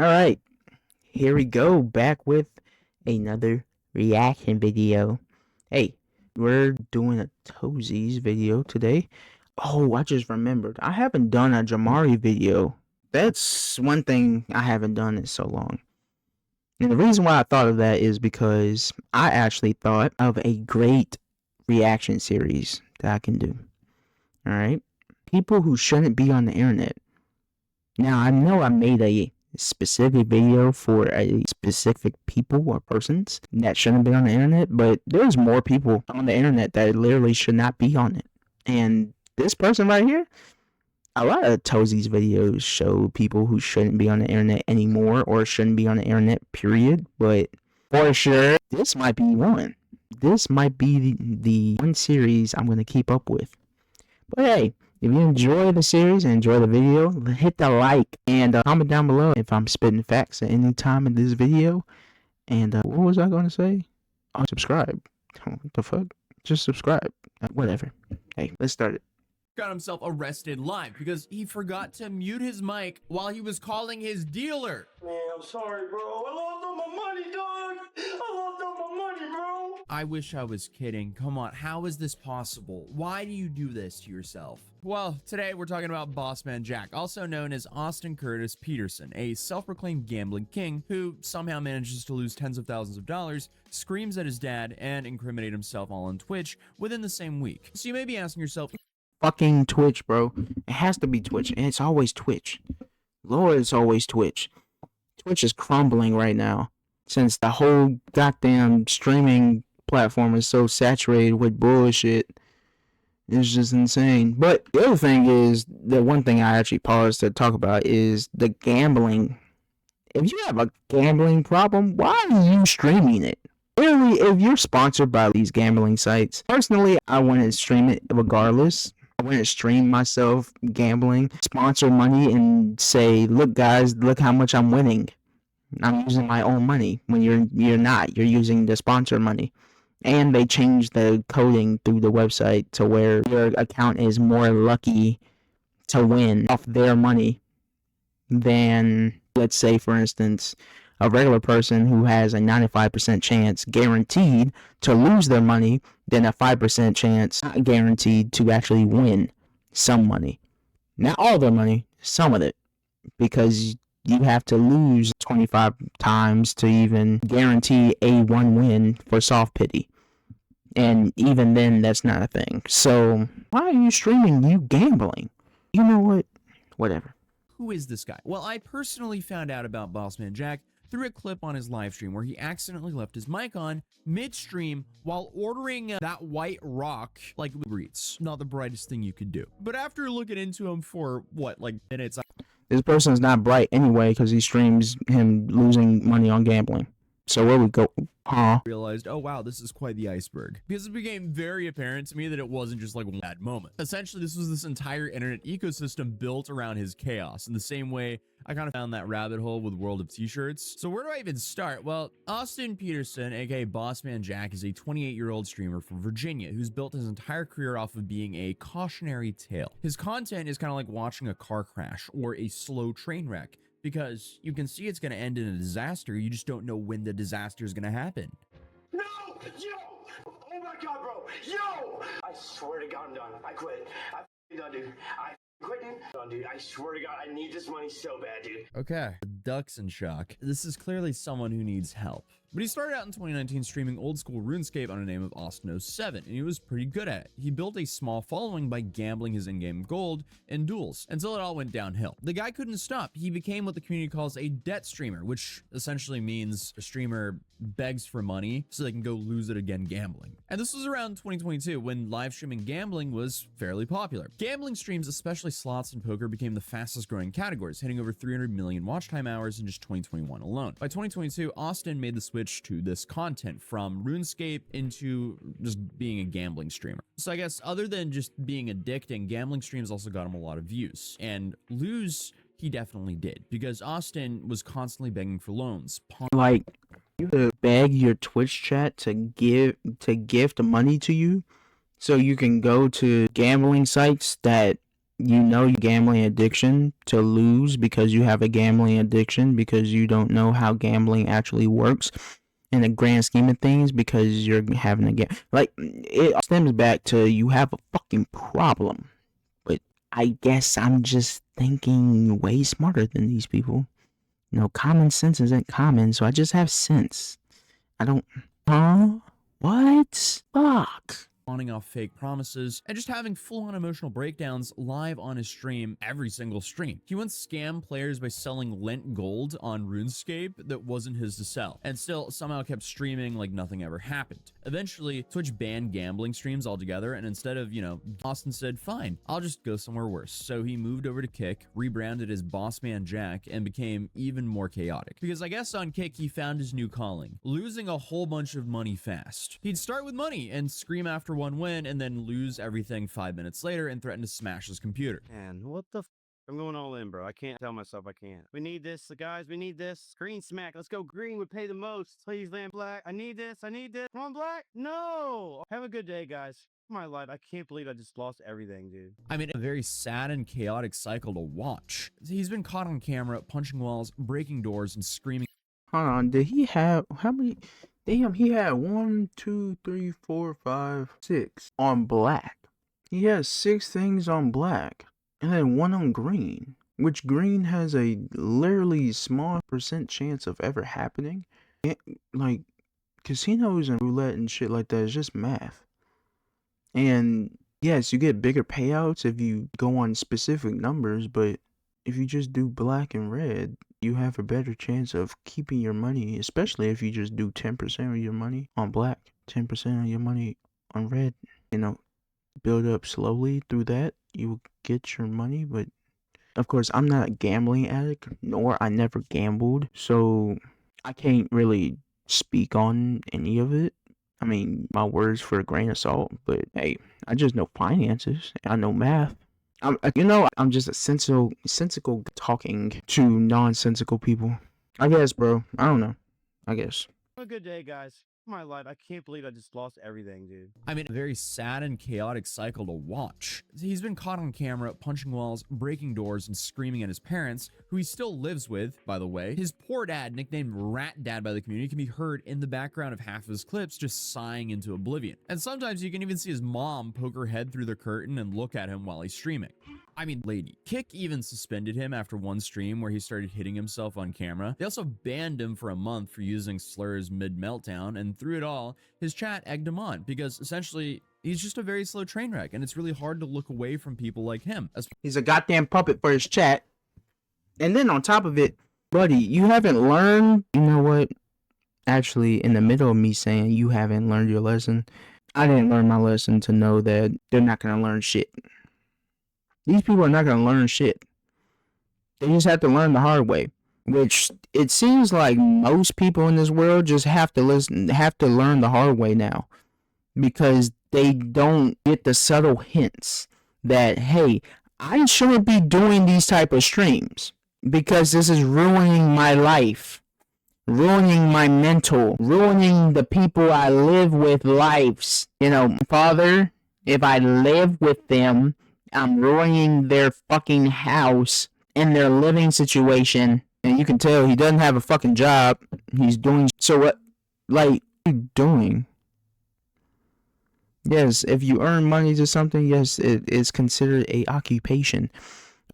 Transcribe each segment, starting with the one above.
All right, here we go, back with another reaction video. Hey, we're doing a Toesies video today. Oh, I just remembered. I haven't done a Jamari video. That's one thing I haven't done in so long. And the reason why I thought of that is because I actually thought of a great reaction series that I can do. All right? People who shouldn't be on the internet. Now, I know I made a specific video for a specific people or persons that shouldn't be on the internet, but there's more people on the internet that literally should not be on it. And this person right here, a lot of Toesies videos show people who shouldn't be on the internet anymore or shouldn't be on the internet, period. But for sure, this might be one. This might be the one series I'm going to keep up with. But hey, if you enjoy the series and enjoy the video, hit the like and comment down below if I'm spitting facts at any time in this video. And what was I going to say? Oh, subscribe. What the fuck? Just subscribe. Whatever. Hey, let's start it. Got himself arrested live because he forgot to mute his mic while he was calling his dealer. Man, I'm sorry, bro. I lost all my money, dog. I lost all my money, bro. I wish I was kidding. Come on, how is this possible? Why do you do this to yourself? Well, today we're talking about Bossman Jack, also known as Austin Curtis Peterson, a self-proclaimed gambling king who somehow manages to lose tens of thousands of dollars, screams at his dad, and incriminate himself all on Twitch within the same week. So you may be asking yourself, fucking Twitch, bro. It has to be Twitch, and it's always Twitch. Lord, it's always Twitch. Twitch is crumbling right now since the whole goddamn streaming platform is so saturated with bullshit. It's just insane. But the other thing is, the one thing I actually paused to talk about is the gambling. If you have a gambling problem, why are you streaming it? Really, if you're sponsored by these gambling sites, personally, I wouldn't stream it regardless. I wouldn't stream myself gambling, sponsor money, and say, look guys, look how much I'm winning. I'm using my own money. When you're not. You're using the sponsor money. And they changed the coding through the website to where your account is more lucky to win off their money than, let's say, for instance, a regular person who has a 95% chance guaranteed to lose their money than a 5% chance not guaranteed to actually win some money. Not all their money, some of it. Because you have to lose 25 times to even guarantee a one win for soft pity. And even then, that's not a thing. So, why are you streaming you gambling? You know what? Whatever. who is this guy? Well, I personally found out about Bossman Jack through a clip on his live stream where he accidentally left his mic on midstream while ordering that white rock like Uber Eats. Not the brightest thing you could do. But after looking into him for what, like minutes, This person's not bright anyway because he streams him losing money on gambling. So where we go? Huh? realized, oh wow, this is quite the iceberg. Because it became very apparent to me that it wasn't just like one bad moment. Essentially, this was this entire internet ecosystem built around his chaos. In the same way, I kind of found that rabbit hole with World of T-shirts. So where do I even start? Well, Austin Peterson, aka Bossman Jack, is a 28-year-old streamer from Virginia who's built his entire career off of being a cautionary tale. His content is kind of like watching a car crash or a slow train wreck, because you can see it's going to end in a disaster. You just don't know when the disaster is going to happen. No! Yo! Oh my god, bro! Yo! I swear to god I'm done. I quit. I'm done, dude. I quitting. Done, dude. I swear to god I need this money so bad, dude. Okay. The duck's in shock. This is clearly someone who needs help. But he started out in 2019 streaming old school RuneScape under the name of Austin07, and he was pretty good at it. He built a small following by gambling his in-game gold in duels until it all went downhill. The guy couldn't stop. He became what the community calls a debt streamer, which essentially means a streamer begs for money so they can go lose it again gambling. And this was around 2022 when live streaming gambling was fairly popular. Gambling streams, especially slots and poker, became the fastest growing categories, hitting over 300 million watch time hours in just 2021 alone. By 2022, Austin made the switch to this content from RuneScape into just being a gambling streamer. So I guess other than just being addicting, gambling streams also got him a lot of views. And lose, he definitely did, because Austin was constantly begging for loans. Like, you beg your Twitch chat to gift money to you so you can go to gambling sites that you know your gambling addiction to lose because you have a gambling addiction because you don't know how gambling actually works in the grand scheme of things because you're having a game. Like, it stems back to you have a fucking problem. But I guess I'm just thinking way smarter than these people. You know, common sense isn't common, so I just have sense. I don't. Huh? What? Fuck. Pawning off fake promises, and just having full-on emotional breakdowns live on his stream every single stream. He once scammed players by selling lent gold on RuneScape that wasn't his to sell, and still somehow kept streaming like nothing ever happened. Eventually, Twitch banned gambling streams altogether, and instead of, Austin said, fine, I'll just go somewhere worse. So he moved over to Kick, rebranded as Bossman Jack, and became even more chaotic. Because I guess on Kick, he found his new calling, losing a whole bunch of money fast. He'd start with money and scream after one win and then lose everything 5 minutes later and threaten to smash his computer. Man, what the I'm going all in, bro. I can't tell myself I can't. We need this, guys. We need this. Green smack. Let's go. Green would pay the most. Please land black. I need this. I need this. Come on, black. No. Have a good day, guys. My life. I can't believe I just lost everything, dude. I mean, a very sad and chaotic cycle to watch. He's been caught on camera, punching walls, breaking doors, and screaming. Hold on, did he have how many? Damn, he had 1, 2, 3, 4, 5, 6 on black. He has 6 things on black, and then 1 on green, which green has a literally small % chance of ever happening. And, like, casinos and roulette and shit like that is just math. And yes, you get bigger payouts if you go on specific numbers, but if you just do black and red, you have a better chance of keeping your money, especially if you just do 10% of your money on black, 10% of your money on red. Build up slowly through that, you will get your money. But of course, I'm not a gambling addict, nor I never gambled, so I can't really speak on any of it. I mean, my words for a grain of salt, but hey, I just know finances, I know math. I'm just a sensical talking to nonsensical people. I guess, bro. I don't know. I guess. Have a good day, guys. My life. I can't believe I just lost everything, dude. I mean, a very sad and chaotic cycle to watch. He's been caught on camera, punching walls, breaking doors, and screaming at his parents, who he still lives with, by the way. His poor dad, nicknamed Rat Dad by the community, can be heard in the background of half of his clips just sighing into oblivion. And sometimes you can even see his mom poke her head through the curtain and look at him while he's streaming. I mean, lady. Kick even suspended him after one stream where he started hitting himself on camera. They also banned him for a month for using slurs mid-meltdown, and through it all, his chat egged him on because essentially he's just a very slow train wreck, and it's really hard to look away from people like him. He's a goddamn puppet for his chat. And then on top of it, buddy, you haven't learned. You know what? Actually, in the middle of me saying you haven't learned your lesson, I didn't learn my lesson to know that they're not going to learn shit. These people are not going to learn shit. They just have to learn the hard way, which it seems like most people in this world just have to learn the hard way now, because they don't get the subtle hints that, hey, I shouldn't be doing these type of streams because this is ruining my life, ruining my mental, ruining the people I live with lives. Father, if I live with them, I'm ruining their fucking house and their living situation. And you can tell he doesn't have a fucking job. He's doing so what? Like, what are you doing? Yes, if you earn money to something, yes, it is considered a occupation.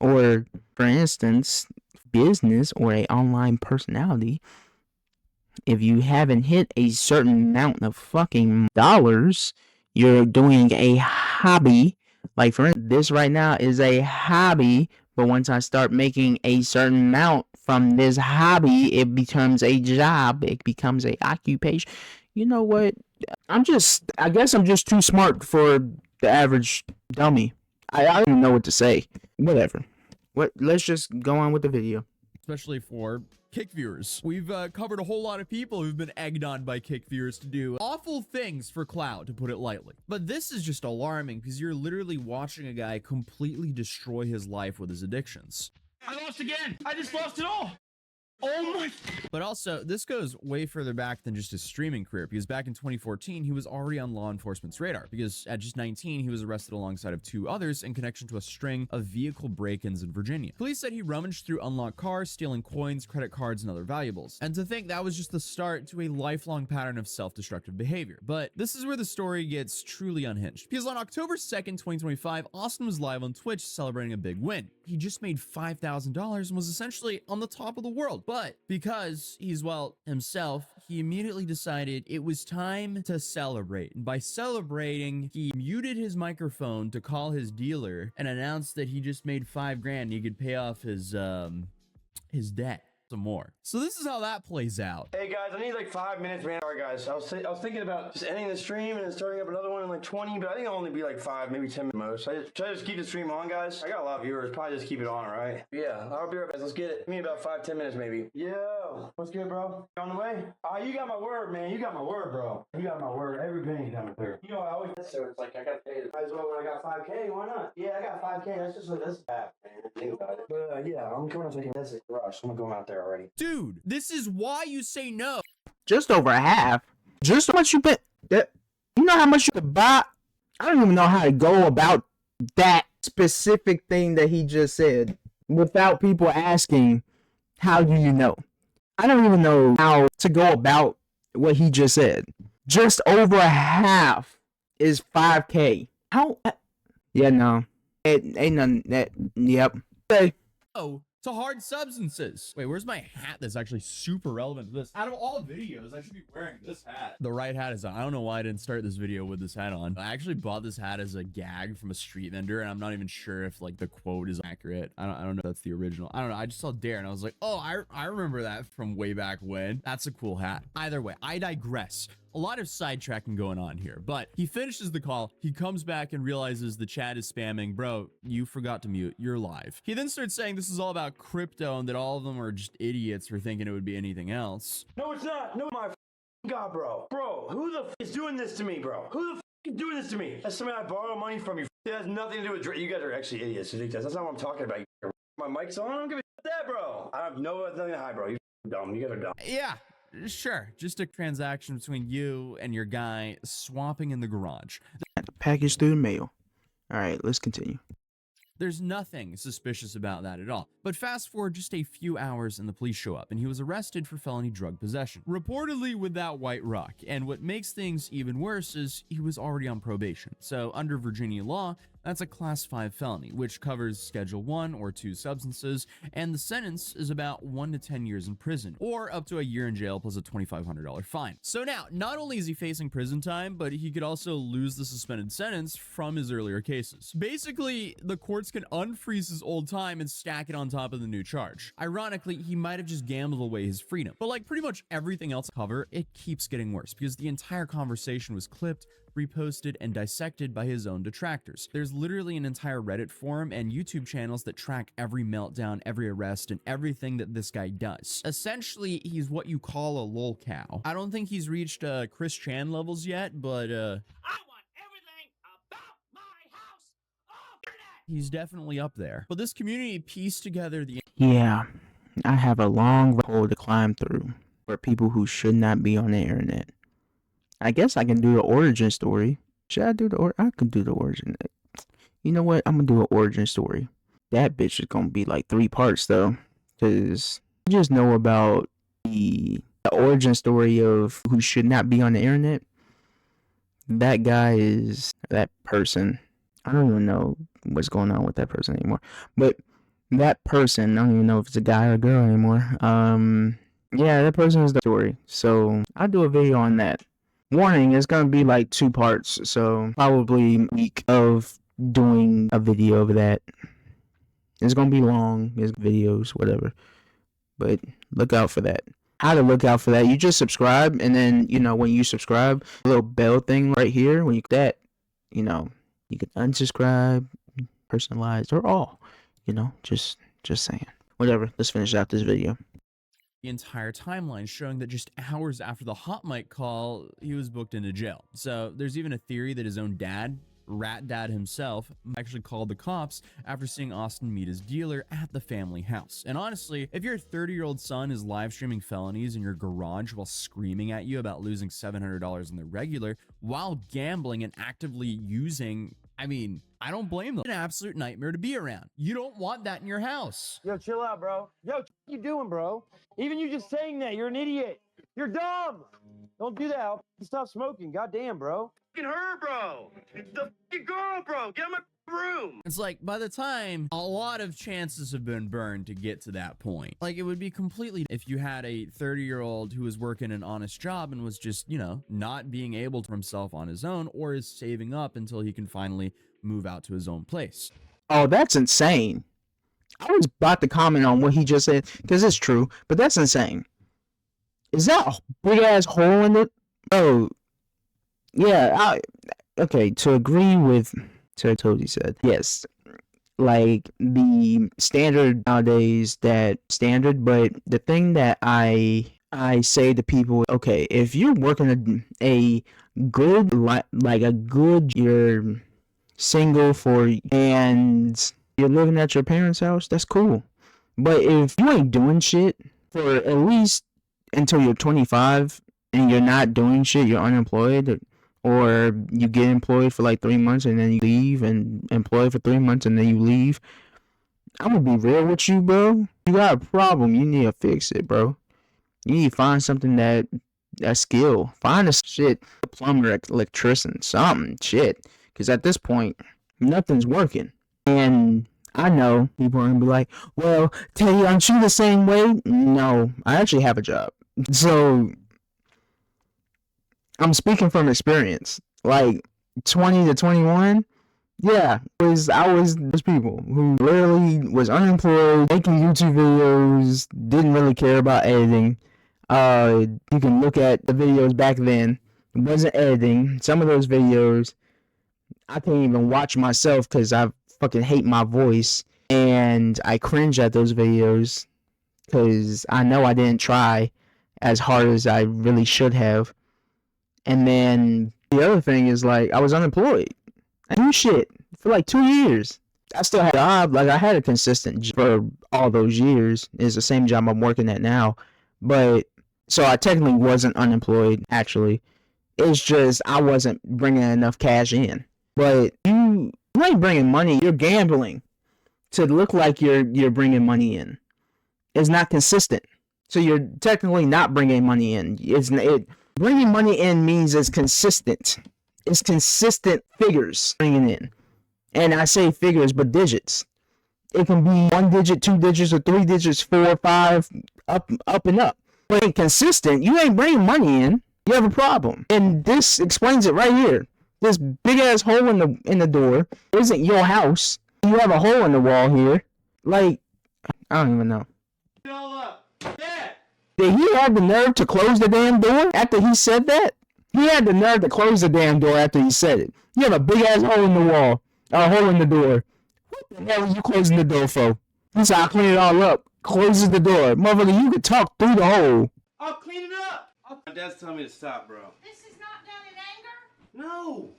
Or, for instance, business or a online personality. If you haven't hit a certain amount of fucking dollars, you're doing a hobby. Like, for instance, this right now is a hobby, but once I start making a certain amount from this hobby, it becomes a job. It becomes a occupation. You know what? I guess I'm just too smart for the average dummy. I don't even know what to say. Whatever. Let's just go on with the video. Especially for Kick viewers. We've covered a whole lot of people who've been egged on by Kick viewers to do awful things for clout, to put it lightly. But this is just alarming because you're literally watching a guy completely destroy his life with his addictions. I lost again. I just lost it all. Oh my. But also, this goes way further back than just his streaming career, because back in 2014, he was already on law enforcement's radar, because at just 19, he was arrested alongside of 2 others in connection to a string of vehicle break-ins in Virginia. Police said he rummaged through unlocked cars, stealing coins, credit cards, and other valuables. And to think that was just the start to a lifelong pattern of self-destructive behavior. But this is where the story gets truly unhinged, because on October 2nd, 2025, Austin was live on Twitch celebrating a big win. He just made $5,000 and was essentially on the top of the world. But because he's, well, himself, he immediately decided it was time to celebrate. And by celebrating, he muted his microphone to call his dealer and announced that he just made $5 grand and he could pay off his debt some more. So this is how that plays out. Hey guys, I need like 5 minutes, man. Sorry guys, I was thinking about just ending the stream and then starting up another one in like 20, but I think it'll only be like 5, maybe 10 at most. Should I just keep the stream on, guys? I got a lot of viewers. Probably just keep it on, right? Yeah, I'll be right back. Let's get it. Give me about 5-10 minutes, maybe. Yo, what's good, bro? You on the way? You got my word, man. You got my word, bro. You got my word. Every penny coming through. You know, I always so it's like I gotta pay it. Might as well when I got 5K. Why not? Yeah, I got 5K. That's just like that's bad, man. Think about it. But yeah, I'm coming up to that's a rush. I'm going out there already. Dude, this is why you say no. Just over half. Just how much you bet. You know how much you could buy? I don't even know how to go about that specific thing that he just said without people asking, how do you know? I don't even know how to go about what he just said. Just over half is 5K. How? Yeah, no. It ain't none that. Yep. Okay. Oh, to hard substances. Wait, where's my hat that's actually super relevant to this? Out of all videos, I should be wearing this hat. The right hat is on. I don't know why I didn't start this video with this hat on. I actually bought this hat as a gag from a street vendor, and I'm not even sure if like the quote is accurate. I don't know if that's the original. I don't know. I just saw Dare and I was like, oh, I remember that from way back when. That's a cool hat. Either way, I digress. A lot of sidetracking going on here, but he finishes the call. He comes back and realizes the chat is spamming. Bro, you forgot to mute. You're live. He then starts saying this is all about crypto and that all of them are just idiots for thinking it would be anything else. No, it's not. No, my God, bro. Bro, who the is doing this to me, bro? Who the is doing this to me? That's somebody I borrow money from you. It has nothing to do with you guys are actually idiots. That's not what I'm talking about. My mic's on. I don't give a that, bro. I have nothing to hide, bro. You dumb. You guys are dumb. Yeah. Sure, just a transaction between you and your guy swapping in the garage. Package through the mail. All right, let's continue. There's nothing suspicious about that at all. But fast forward just a few hours and the police show up and he was arrested for felony drug possession, reportedly with that white rock. And what makes things even worse is he was already on probation. So under Virginia law, that's a class 5 felony, which covers schedule 1 or 2 substances, and the sentence is about 1 to 10 years in prison, or up to a year in jail plus a $2,500 fine. So now, not only is he facing prison time, but he could also lose the suspended sentence from his earlier cases. Basically, the courts can unfreeze his old time and stack it on top of the new charge. Ironically, he might have just gambled away his freedom. But like pretty much everything else cover, it keeps getting worse, because the entire conversation was clipped, reposted, and dissected by his own detractors. There's literally an entire Reddit forum and YouTube channels that track every meltdown, every arrest, and everything that this guy does. Essentially, he's what you call a lol cow. I don't think he's reached Chris Chan levels yet, but I want everything about my house off internet. he's definitely up there. But this community pieced together the Yeah, I have a long hole to climb through for people who should not be on the internet. I guess I can do the origin story. Should I do I can do the origin. You know what? I'm gonna do an origin story. That bitch is gonna be like 3 parts though, because you just know about the origin story of who should not be on the internet. That guy is that person. I don't even know what's going on with that person anymore. But that person, I don't even know if it's a guy or a girl anymore. Yeah, that person is the story. So I'll do a video on that. Warning, it's gonna be like 2 parts, so probably a week of doing a video of that. It's gonna be long, it's videos, whatever. But look out for that. How to look out for that? You just subscribe, and then when you subscribe, a little bell thing right here. When you that, you can unsubscribe, personalized, or all. Just saying. Whatever. Let's finish out this video. entire timeline, showing that just hours after the hot mic call, he was booked into jail. So there's even a theory that his own dad Rat Dad himself actually called the cops after seeing Austin meet his dealer at the family house. And honestly, if your 30-year-old son is live streaming felonies in your garage while screaming at you about losing $700 in the regular while gambling and actively using, I mean, I don't blame them. An absolute nightmare to be around. You don't want that in your house. Yo, chill out, bro. Yo, what you doing, bro? Even you just saying that, you're an idiot. You're dumb. Don't do that. I'll stop smoking. Goddamn, bro. Fucking her, bro. The fucking girl, bro. Get out of my room. It's like, by the time, a lot of chances have been burned to get to that point. Like, it would be completely, if you had a 30-year-old who was working an honest job and was just, you know, not being able to himself on his own, or is saving up until he can finally move out to his own place. Oh, that's insane. I was about to comment on what he just said, because it's true, but that's insane. Is that a big-ass hole in it? Oh, yeah, okay, to agree with Toady said, yes, like, the standard nowadays, that standard, but the thing that I say to people, okay, if you're working a good, like a good, you're single and you're living at your parents' house, that's cool. But if you ain't doing shit for at least until you're 25 and you're not doing shit, you're unemployed, or you get employed for like 3 months and then you leave, and employed for 3 months and then you leave, I'm gonna be real with you, bro. You got a problem. You need to fix it, bro. You need to find something that skill. Find a shit, a plumber, electrician, something, shit. Because at this point, nothing's working. And I know people are gonna be like, well, Teddy, aren't you the same way? No, I actually have a job. So I'm speaking from experience. Like 20 to 21, yeah, I was those people who literally was unemployed, making YouTube videos, didn't really care about editing. You can look at the videos back then. It wasn't editing. Some of those videos I can't even watch myself because I fucking hate my voice, and I cringe at those videos because I know I didn't try as hard as I really should have. And then the other thing is, like, I was unemployed. I do shit for like 2 years. I still had a job. Like, I had a consistent job for all those years. It's the same job I'm working at now. But, so I technically wasn't unemployed, actually. It's just I wasn't bringing enough cash in. But you ain't bringing money. You're gambling to look like you're bringing money in. It's not consistent. So you're technically not bringing money in. Bringing money in means it's consistent. It's consistent figures bringing in. And I say figures, but digits. It can be 1 digit, 2 digits, or 3 digits, 4, 5, up and up. But ain't consistent, you ain't bringing money in. You have a problem. And this explains it right here. This big ass hole in the door isn't your house. You have a hole in the wall here. Like, I don't even know. Get all up. Yeah. Did he have the nerve to close the damn door after he said that? He had the nerve to close the damn door after he said it. You have a big ass hole in the wall. A hole in the door. What the hell are you closing the door for? He said, I'll clean it all up. Closes the door. Motherfucker, you could talk through the hole. I'll clean it up. My dad's telling me to stop, bro. This is not done in anger? No.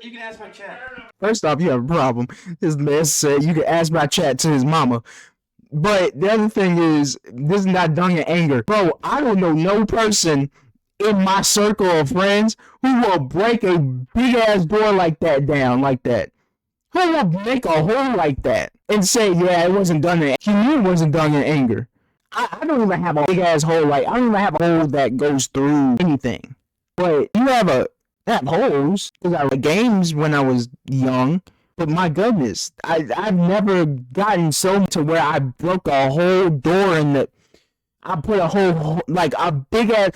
You can ask my chat. First off, you have a problem. This man said you can ask my chat to his mama. But the other thing is, this is not done in anger. Bro, I don't know no person in my circle of friends who will break a big ass door like that down, like that. Who will make a hole like that and say, yeah, it wasn't done in anger? He knew it wasn't done in anger. I don't even have a big ass hole, like, I don't even have a hole that goes through anything. But you have holes, because I played games when I was young. But my goodness, I've never gotten so to where I broke a whole door in the... I put a whole, like a big ass,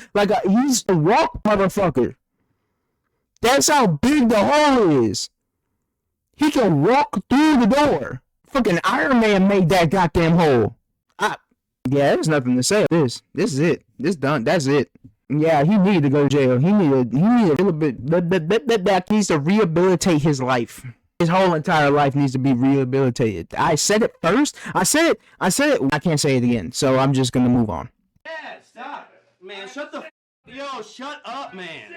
he's a rock motherfucker. That's how big the hole is. He can walk through the door. Fucking Iron Man made that goddamn hole. Yeah, there's nothing to say. This is it. This done. That's it. Yeah, he needed to go to jail. He needed a little bit. That needs to rehabilitate his life. His whole entire life needs to be rehabilitated. I said it first. I said it. I can't say it again. So I'm just gonna move on. Yeah, stop. Man, shut the f Yo, shut up, man.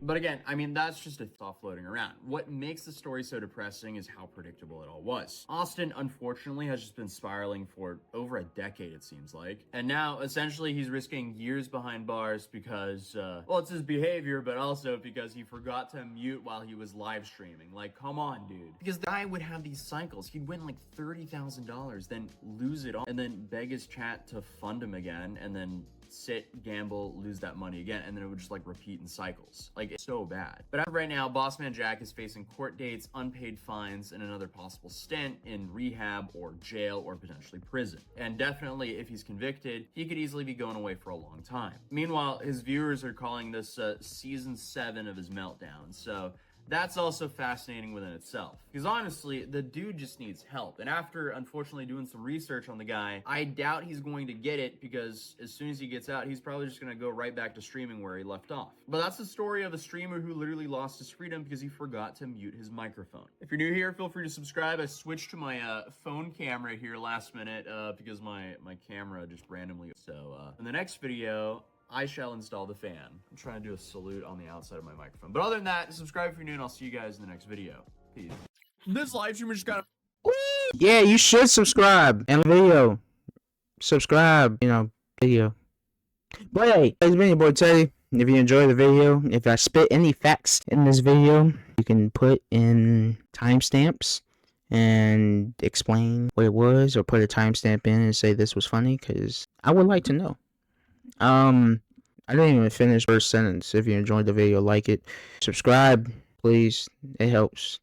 But again, I mean, that's just a thought floating around. What makes the story so depressing is how predictable it all was. Austin, unfortunately, has just been spiraling for over a decade, it seems like. And now, essentially, he's risking years behind bars because, well, it's his behavior, but also because he forgot to mute while he was live streaming. Like, come on, dude. Because the guy would have these cycles. He'd win like $30,000, then lose it all, and then beg his chat to fund him again, and then sit, gamble, lose that money again, and then it would just like repeat in cycles. Like, it's so bad. But as of right now, Bossman Jack is facing court dates, unpaid fines, and another possible stint in rehab or jail or potentially prison. And definitely, if he's convicted, he could easily be going away for a long time. Meanwhile, his viewers are calling this season 7 of his meltdown. So that's also fascinating within itself. Because honestly, the dude just needs help. And after, unfortunately, doing some research on the guy, I doubt he's going to get it because as soon as he gets out, he's probably just going to go right back to streaming where he left off. But that's the story of a streamer who literally lost his freedom because he forgot to mute his microphone. If you're new here, feel free to subscribe. I switched to my phone camera here last minute because my camera just randomly. So in the next video, I shall install the fan. I'm trying to do a salute on the outside of my microphone. But other than that, subscribe if you're new, and I'll see you guys in the next video. Peace. This live streamer just got Yeah, you should subscribe. And video. Subscribe, video. But hey, it's been your boy Teddy. If you enjoyed the video, if I spit any facts in this video, you can put in timestamps and explain what it was, or put a timestamp in and say this was funny, because I would like to know. I didn't even finish first sentence. If you enjoyed the video, like it. Subscribe, please. It helps.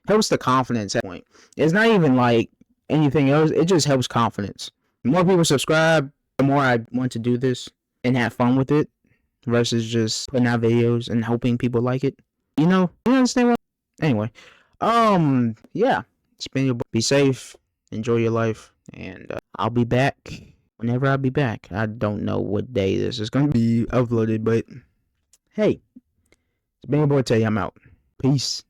Helps the confidence at that point. It's not even like anything else. It just helps confidence. The more people subscribe, the more I want to do this and have fun with it, versus just putting out videos and hoping people like it. You understand what? Anyway, yeah. It's been your boy. Be safe. Enjoy your life. And I'll be back whenever I be back. I don't know what day this is going to be uploaded, but hey, it's been your boy Teddy. I'm out. Peace.